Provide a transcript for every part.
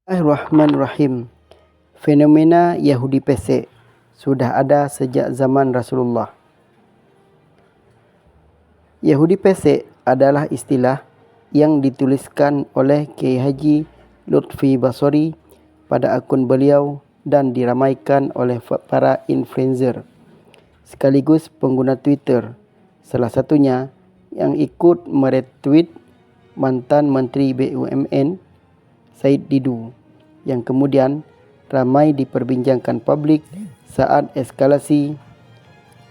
Bismillahirrahmanirrahim. Fenomena Yahudi pesek sudah ada sejak zaman Rasulullah. Yahudi pesek adalah istilah yang dituliskan oleh Kiai Haji Lutfi Basori pada akun beliau dan diramaikan oleh para influencer sekaligus pengguna Twitter, salah satunya yang ikut meretweet mantan Menteri BUMN Said Didu yang kemudian ramai diperbincangkan publik saat eskalasi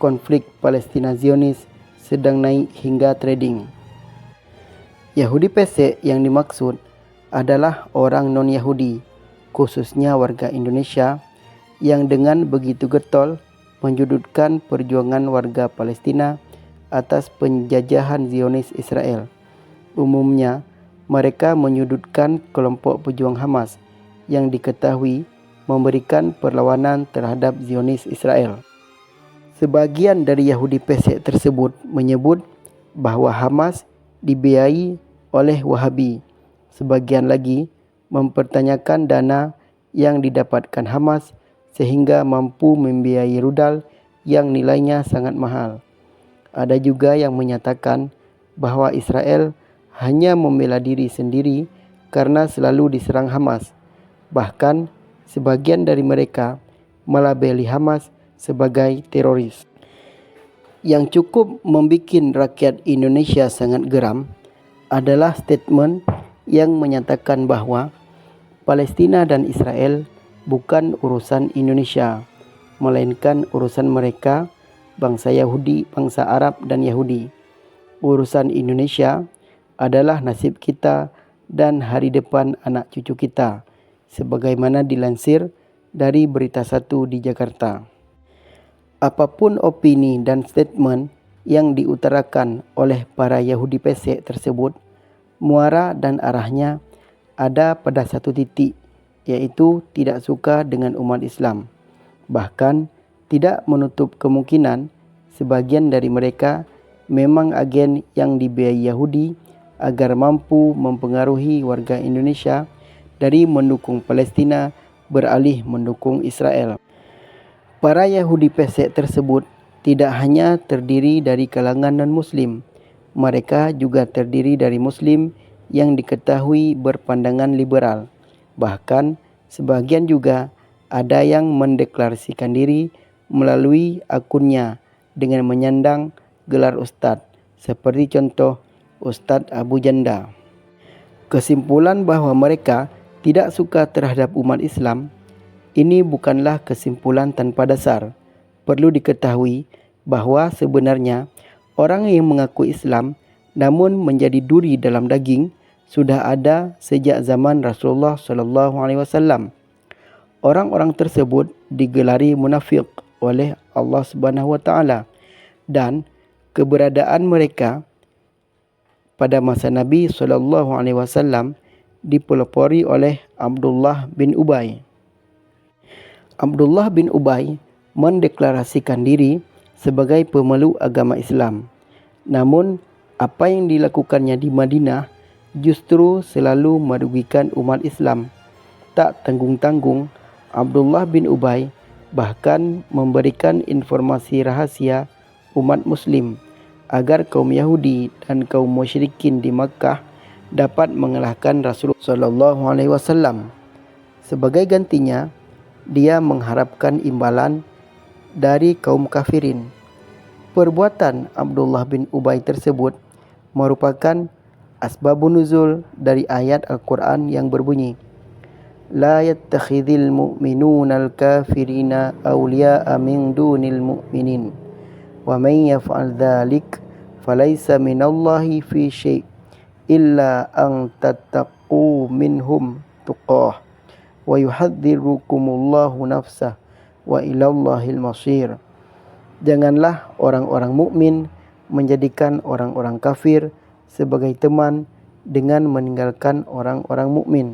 konflik Palestina-Zionis sedang naik hingga trending. Yahudi pesek yang dimaksud adalah orang non-Yahudi, khususnya warga Indonesia, yang dengan begitu getol menjudutkan perjuangan warga Palestina atas penjajahan Zionis Israel. Umumnya, mereka menyudutkan kelompok pejuang Hamas yang diketahui memberikan perlawanan terhadap Zionis Israel. Sebagian dari Yahudi pesek tersebut menyebut bahawa Hamas dibiayai oleh Wahabi. Sebagian lagi mempertanyakan dana yang didapatkan Hamas sehingga mampu membiayai rudal yang nilainya sangat mahal. Ada juga yang menyatakan bahawa Israel hanya membela diri sendiri karena selalu diserang Hamas. Bahkan sebagian dari mereka melabeli Hamas sebagai teroris. Yang cukup membuat rakyat Indonesia sangat geram adalah statement yang menyatakan bahawa Palestina dan Israel bukan urusan Indonesia, melainkan urusan mereka, bangsa Yahudi, bangsa Arab dan Yahudi. Urusan Indonesia adalah nasib kita dan hari depan anak cucu kita, sebagaimana dilansir dari Berita 1 di Jakarta. Apapun opini dan statement yang diutarakan oleh para Yahudi pesek tersebut, muara dan arahnya ada pada satu titik, iaitu tidak suka dengan umat Islam. Bahkan tidak menutup kemungkinan sebagian dari mereka memang agen yang dibiayai Yahudi agar mampu mempengaruhi warga Indonesia dari mendukung Palestina beralih mendukung Israel. Para Yahudi pesek tersebut tidak hanya terdiri dari kalangan non-Muslim, mereka juga terdiri dari Muslim yang diketahui berpandangan liberal. Bahkan sebagian juga ada yang mendeklarasikan diri melalui akunnya dengan menyandang gelar Ustadz, seperti contoh Ustadz Abu Janda. Kesimpulan bahawa mereka tidak suka terhadap umat Islam, ini bukanlah kesimpulan tanpa dasar. Perlu diketahui bahawa sebenarnya orang yang mengaku Islam namun menjadi duri dalam daging sudah ada sejak zaman Rasulullah SAW. Orang-orang tersebut digelari munafik oleh Allah SWT dan keberadaan mereka pada masa Nabi SAW dipelopori oleh Abdullah bin Ubay. Abdullah bin Ubay mendeklarasikan diri sebagai pemeluk agama Islam. Namun, apa yang dilakukannya di Madinah justru selalu merugikan umat Islam. Tak tanggung-tanggung, Abdullah bin Ubay bahkan memberikan informasi rahasia umat Muslim agar kaum Yahudi dan kaum musyrikin di Makkah dapat mengalahkan Rasulullah SAW. Sebagai gantinya, dia mengharapkan imbalan dari kaum kafirin. Perbuatan Abdullah bin Ubay tersebut merupakan asbabun nuzul dari ayat Al-Quran yang berbunyi, La yattakhidhil mu'minuna al-kafirina awliya'a min dunil mu'minin. Wa man yaf'al dhalik falaysa minallahi fi syai' illa an tattaqu minhum tuqah wa yuhadzirukumullahu nafsah wa ilallahil masir. Janganlah orang-orang mukmin menjadikan orang-orang kafir sebagai teman dengan meninggalkan orang-orang mukmin.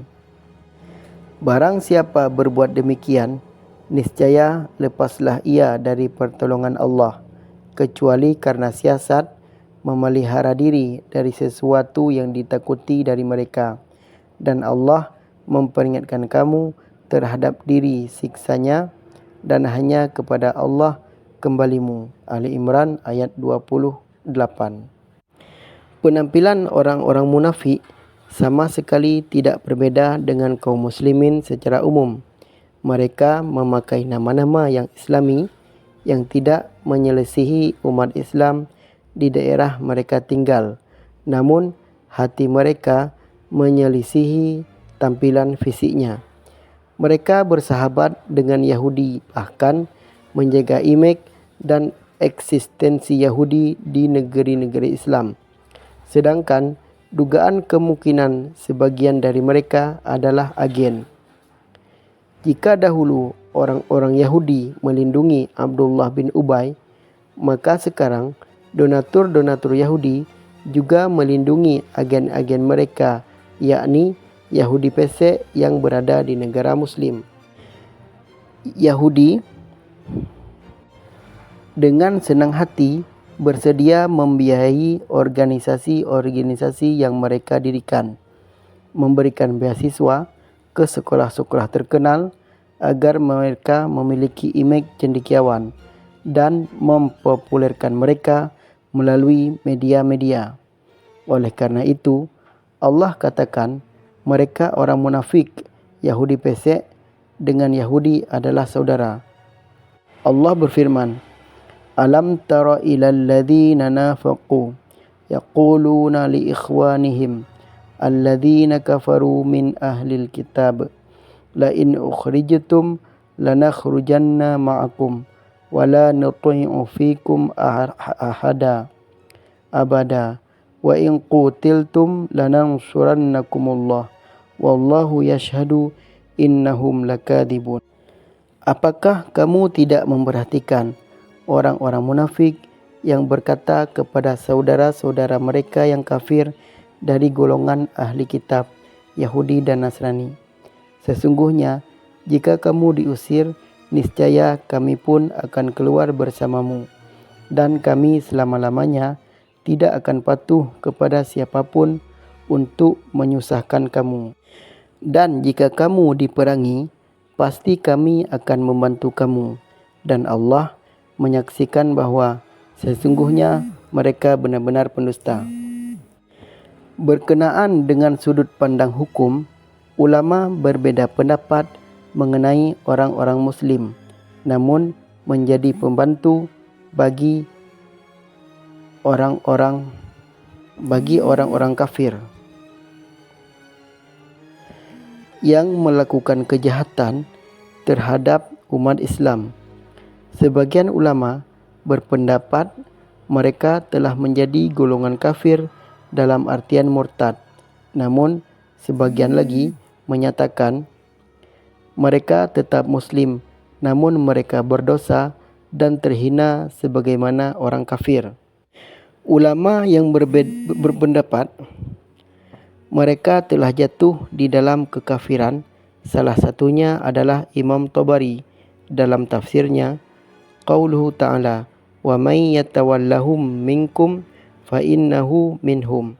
Barang siapa berbuat demikian, niscaya lepaslah ia dari pertolongan Allah, kecuali karena siasat memelihara diri dari sesuatu yang ditakuti dari mereka. Dan Allah memperingatkan kamu terhadap diri siksanya dan hanya kepada Allah kembalimu. Ali Imran ayat 28. Penampilan orang-orang munafik sama sekali tidak berbeza dengan kaum muslimin secara umum. Mereka memakai nama-nama yang islami yang tidak menyelisihi umat Islam di daerah mereka tinggal. Namun hati mereka menyelisihi tampilan fisiknya. Mereka bersahabat dengan Yahudi, bahkan menjaga imej dan eksistensi Yahudi di negeri-negeri Islam. Sedangkan dugaan kemungkinan sebagian dari mereka adalah agen. Jika dahulu orang-orang Yahudi melindungi Abdullah bin Ubay, maka sekarang donatur-donatur Yahudi juga melindungi agen-agen mereka, yakni Yahudi pesek yang berada di negara Muslim. Yahudi dengan senang hati bersedia membiayai organisasi-organisasi yang mereka dirikan, memberikan beasiswa ke sekolah-sekolah terkenal agar mereka memiliki imej cendekiawan dan mempopulerkan mereka melalui media-media. Oleh karena itu, Allah katakan mereka orang munafik, Yahudi pesek dengan Yahudi adalah saudara. Allah berfirman, Alam tara ilal ladzina nafaqu yaquluna li ikhwanihim alladzina kafaru min ahlil kitab la in ukhrijtum lanakhrujanna ma'akum wa la nuti'u fikum ahada abada wa in qutiltum lanansurannakumullah wallahu yashhadu innahum lakadzibun. Apakah kamu tidak memperhatikan orang-orang munafik yang berkata kepada saudara-saudara mereka yang kafir dari golongan ahli kitab, Yahudi dan Nasrani, sesungguhnya jika kamu diusir, niscaya kami pun akan keluar bersamamu, dan kami selama-lamanya tidak akan patuh kepada siapapun untuk menyusahkan kamu. Dan jika kamu diperangi, pasti kami akan membantu kamu, dan Allah menyaksikan bahawa sesungguhnya mereka benar-benar pendusta. Berkenaan dengan sudut pandang hukum, ulama berbeza pendapat mengenai orang-orang Muslim, namun menjadi pembantu bagi orang-orang kafir yang melakukan kejahatan terhadap umat Islam. Sebagian ulama berpendapat mereka telah menjadi golongan kafir dalam artian murtad. Namun sebagian lagi menyatakan mereka tetap Muslim, namun mereka berdosa dan terhina sebagaimana orang kafir. Ulama yang berpendapat mereka telah jatuh di dalam kekafiran, salah satunya adalah Imam Tabari dalam tafsirnya, Qauluhu ta'ala, wa may yatawallahum minkum fa innahu minhum.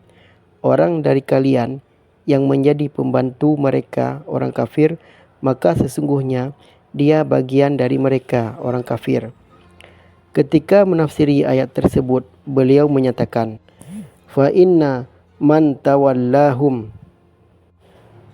Orang dari kalian yang menjadi pembantu mereka orang kafir, maka sesungguhnya dia bagian dari mereka orang kafir. Ketika menafsiri ayat tersebut, beliau menyatakan, fa inna man tawallahum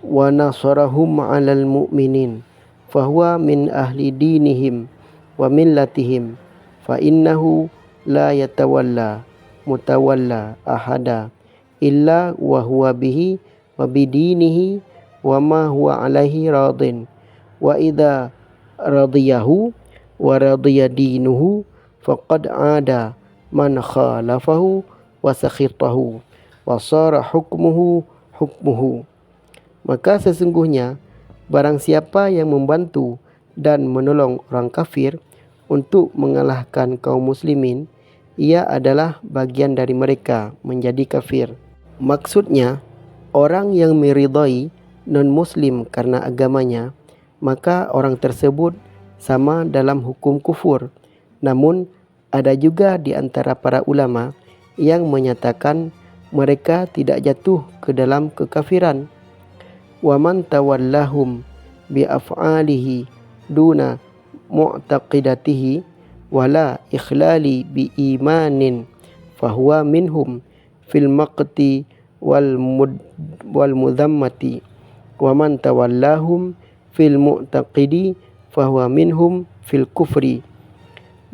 wa nasarahum 'alal mu'minin fahuwa min ahli dinihim wa millatihim fa innahu la yatawalla mutawalla ahada illa wa huwa bihi wa bidinihi wa ma huwa alaihi radin wa idza radiyahu wa radiya dinuhu faqad ada man khalafahu wa sakhitahu wa sara hukmuhu. Maka sesungguhnya barang siapa yang membantu dan menolong orang kafir untuk mengalahkan kaum muslimin, ia adalah bagian dari mereka menjadi kafir. Maksudnya, orang yang meridai non-muslim karena agamanya, maka orang tersebut sama dalam hukum kufur. Namun, ada juga di antara para ulama yang menyatakan mereka tidak jatuh ke dalam kekafiran. wa man tawallahum bi af'alihi duna mu'taqidatihi wala ikhlali bi imanin fahuwa minhum fil maqti wal mudhammati wa man tawallahum fil mu'taqidi fahuwa minhum fil kufri.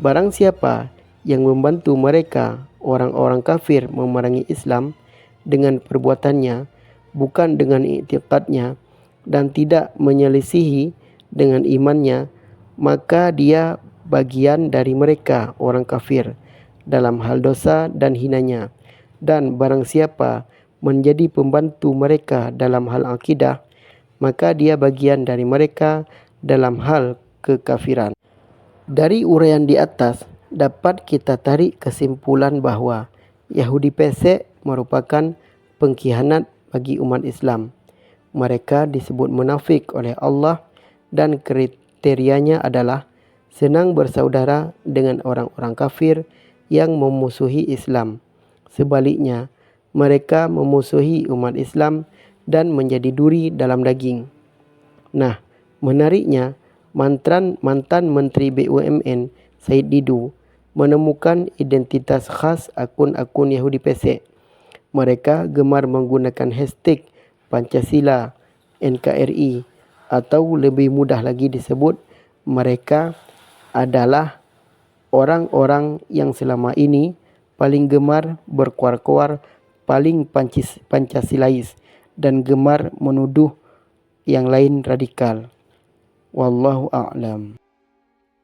Barang siapa yang membantu mereka orang-orang kafir memerangi Islam dengan perbuatannya, bukan dengan i'tiqadnya, dan tidak menyelisihi dengan imannya, maka dia bagian dari mereka orang kafir dalam hal dosa dan hinanya. Dan barang siapa menjadi pembantu mereka dalam hal akidah, maka dia bagian dari mereka dalam hal kekafiran. Dari uraian di atas dapat kita tarik kesimpulan bahwa Yahudi pesek merupakan pengkhianat bagi umat Islam. Mereka disebut munafik oleh Allah dan kriterianya adalah senang bersaudara dengan orang-orang kafir yang memusuhi Islam. Sebaliknya, mereka memusuhi umat Islam dan menjadi duri dalam daging. Nah, menariknya, mantan Menteri BUMN Said Didu menemukan identitas khas akun-akun Yahudi pesek. Mereka gemar menggunakan hashtag Pancasila, NKRI, atau lebih mudah lagi disebut, mereka adalah orang-orang yang selama ini paling gemar berkuar-kuar, paling Pancasilais, dan gemar menuduh yang lain radikal. Wallahu a'lam.